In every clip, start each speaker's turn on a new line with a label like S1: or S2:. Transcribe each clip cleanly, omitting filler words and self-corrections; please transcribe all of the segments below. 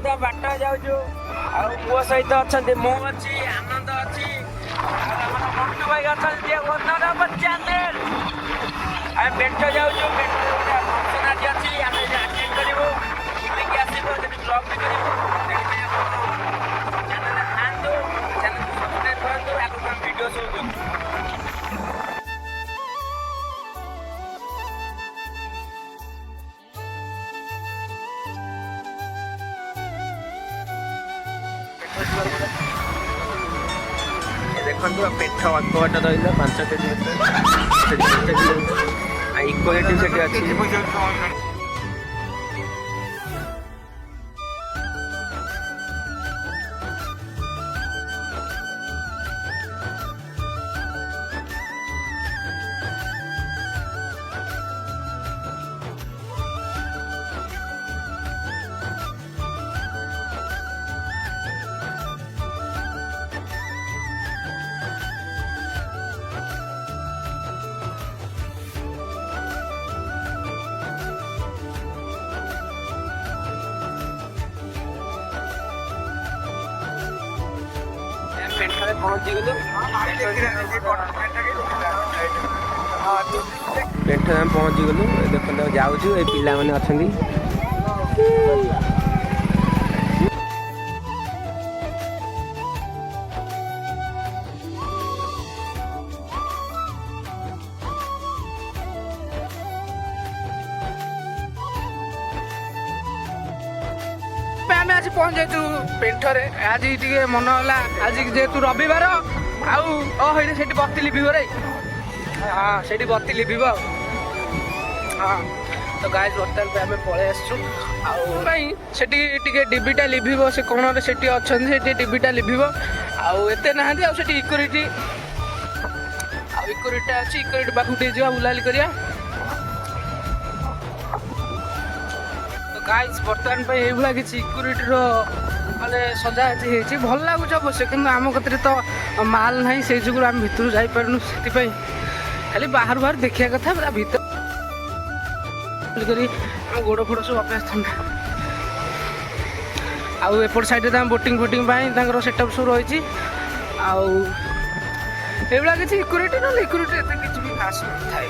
S1: तो बाट जाऊँ मो सहित अच्छा मो अच्छी आनंद अच्छी मंटू भाई अच्छा चैनल आम पेट जाऊँ पेट फंक्शन आज अच्छी आम अटेंड करूँ बुलिकी आसबू ब्लग भी करूँ चैनल खातु चैनल को सब्सक्राइब करूँ आगे हम वीडियो सब करूँ। देखो पेट अल्पबाट रही 5 किलोमीटर इक्वालिटी से अच्छी पहुँची गलु पेट में पहुँची गलु देखो जाऊँ ये पिला मैंने अच्छा
S2: आज पहुँच जाइतु पेंठरे आज टे मन है आज जेहेतु रविवार आए से बत्ती लिभिब रे हाँ से बत्ती लिभिब हाँ तो गाय बर्तमान पे आम पलि आसु टे डिबिटा लिभिब से कौन से अच्छा डिबिटा लिभिब आते ना इक्यूरीटी इक्यूरीटा अच्छी इक्यूरीटी पाखु जा बुलाली करिया गाइस बर्तमान पे ये किसी इक्यूरीटी माने सजा भल लगुच अवश्य कि आम कतरे तो माल ना से जुगुर आम भितर जापारू से खाली बाहर बाहर देखा कथा पूरा भीतर गोड़ फोड़ सब अभ्यास थंडा आउट साइड बोटिंग फोटिंग सेटअप सब रही आउला किसी इक्यूरीटी ना इक्यूरीटी किसी भी खास नहीं थाए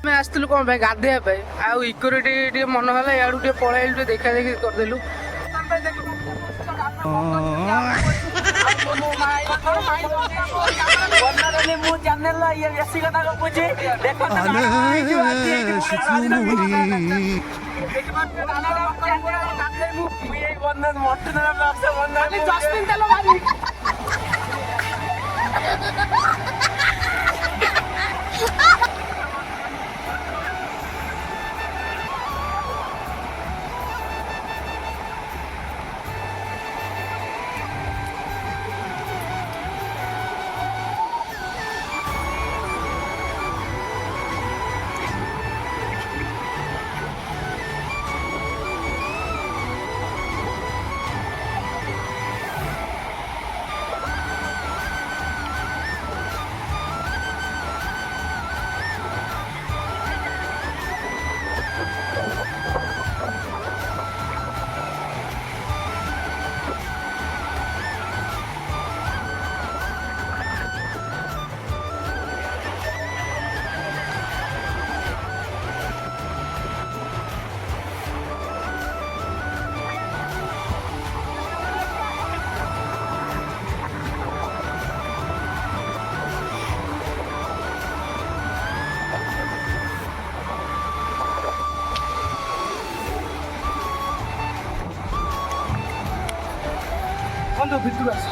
S2: आसलु कौन गाधे आउ इक्यूरीटी मन है याडू पलैलु देखा देखी करदेलु बंधु भितर आस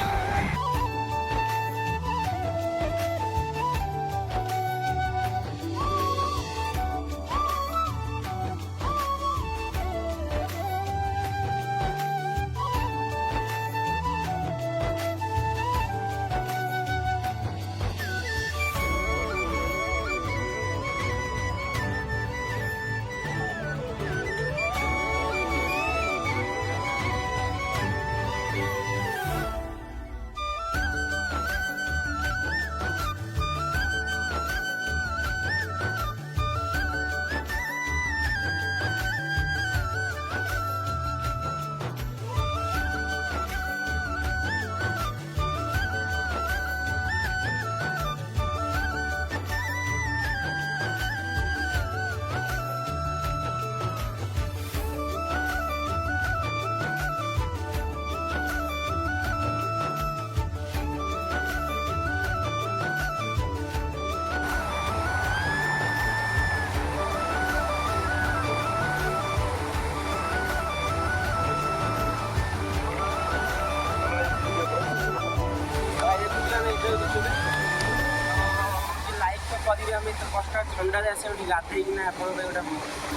S1: ଥଣ୍ଡାରେ ଆସେ ଗୋଟେ ଗାଧେଇକିନା ଆପଣଙ୍କ ପାଇଁ ଗୋଟେ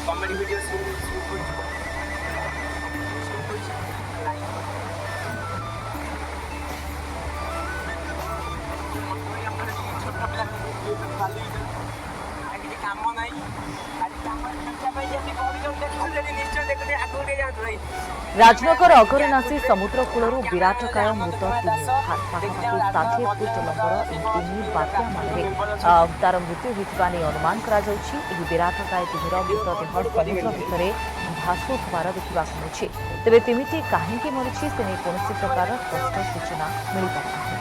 S1: କମେଡ଼ି ଭିଡ଼ିଓ ସୁଟ୍ କରୁଛି। ଛୋଟ ପିଲା କିଛି କାମ ନାହିଁ ଆଜି କାମ ଦେଖିବା ପାଇଁ ଯେମିତି କରୁଛନ୍ତି ଦେଖୁଛନ୍ତି ନିଶ୍ଚୟ ଦେଖୁଛନ୍ତି ଆଗକୁ ଟିକେ ଯାଆନ୍ତୁ ଭାଇ।
S3: ରାଜନଗର ଅଘରନାସୀ ସମୁଦ୍ର କୂଳରୁ ବିରାଟକାୟ ମୃତ ତିନି ପାଖାପାଖି 60 ଫୁଟ ଲମ୍ବର ଏହି ତିନି ବାତ୍ୟାମାନରେ ତାର ମୃତ୍ୟୁ ହୋଇଥିବା ନେଇ ଅନୁମାନ କରାଯାଉଛି। ଏହି ବିରାଟକାୟ ତିନିର ମୃତଦେହ ସମୁଦ୍ର ଭିତରେ ଭାସୁଥିବାର ଦେଖିବାକୁ ମିଳିଛି। ତେବେ ତିମିଟି କାହିଁକି ମରିଛି ସେ ନେଇ କୌଣସି ପ୍ରକାର ସ୍ପଷ୍ଟ ସୂଚନା ମିଳିପାରିନାହିଁ।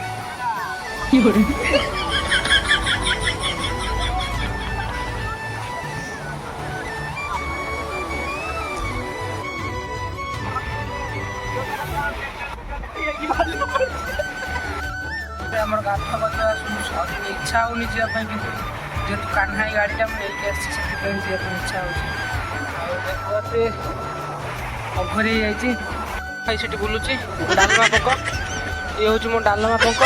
S2: ଆମର ଗାଧ କଥା ସରିନି ଇଚ୍ଛା ହେଉନି ଯିବା ପାଇଁ କିନ୍ତୁ ଯେହେତୁ କାହ୍ନାଇ ଗାଡ଼ିଟା ମୁଁ ନେଇକି ଆସିଛି ସେଥିପାଇଁ ଯିବା ପାଇଁ ଇଚ୍ଛା ହେଉଛି। ଆଉ ଦେଖତେ ଅଘରି ହେଇଯାଇଛି ଭାଇ ସେଠି ବୁଲୁଛି ଡାଲମା ପଙ୍କ ଇଏ ହେଉଛି ମୋ ଡାଲମା ପଙ୍କ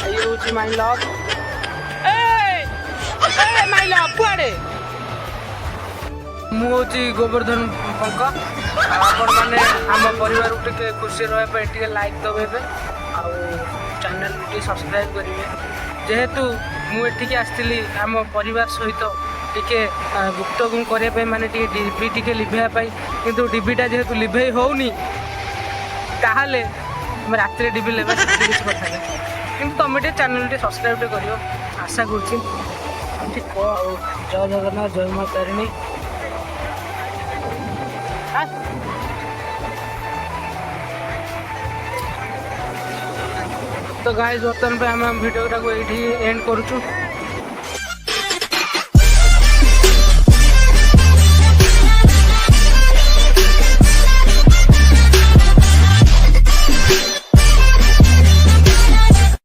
S2: ଇଏ ହେଉଛି ମାଇ ଲଭ୍ ମାଇ ଲଭ୍ କୁଆଡ଼େ ମୁଁ ହେଉଛି ଗୋବର୍ଦ୍ଧନ ପଙ୍କ। ଆପଣମାନେ ଆମ ପରିବାରକୁ ଟିକେ ଖୁସି ରହିବା ପାଇଁ ଟିକେ ଲାଇକ୍ ଦେବେ ଏବେ ଆଉ ଚ୍ୟାନେଲ୍ ଟିକେ ସବସ୍କ୍ରାଇବ୍ କରିବେ। ଯେହେତୁ ମୁଁ ଏଠିକି ଆସିଥିଲି ଆମ ପରିବାର ସହିତ ଟିକେ ଗୁପ୍ତଗୁମ କରିବା ପାଇଁ ମାନେ ଟିକେ ଡିବି ଟିକେ ଲିଭେଇବା ପାଇଁ କିନ୍ତୁ ଡିବିଟା ଯେହେତୁ ଲିଭେଇ ହେଉନି ତାହେଲେ ଆମେ ରାତିରେ ଡିବି ଲେବା ସେମିତି କିଛି କଥା ନାହିଁ କିନ୍ତୁ ତୁମେ ଟିକେ ଚ୍ୟାନେଲ୍ ଟିକେ ସବସ୍କ୍ରାଇବ୍ ଟିକେ କରିବ ଆଶା କରୁଛି। ଠିକ୍ ଆଉ ଜୟ ଜଗନ୍ନାଥ ଜୟ ମା ତାରିଣୀ। तो गाइस बर्तमान पे आम वीडियो टाक ये एंड करुचु।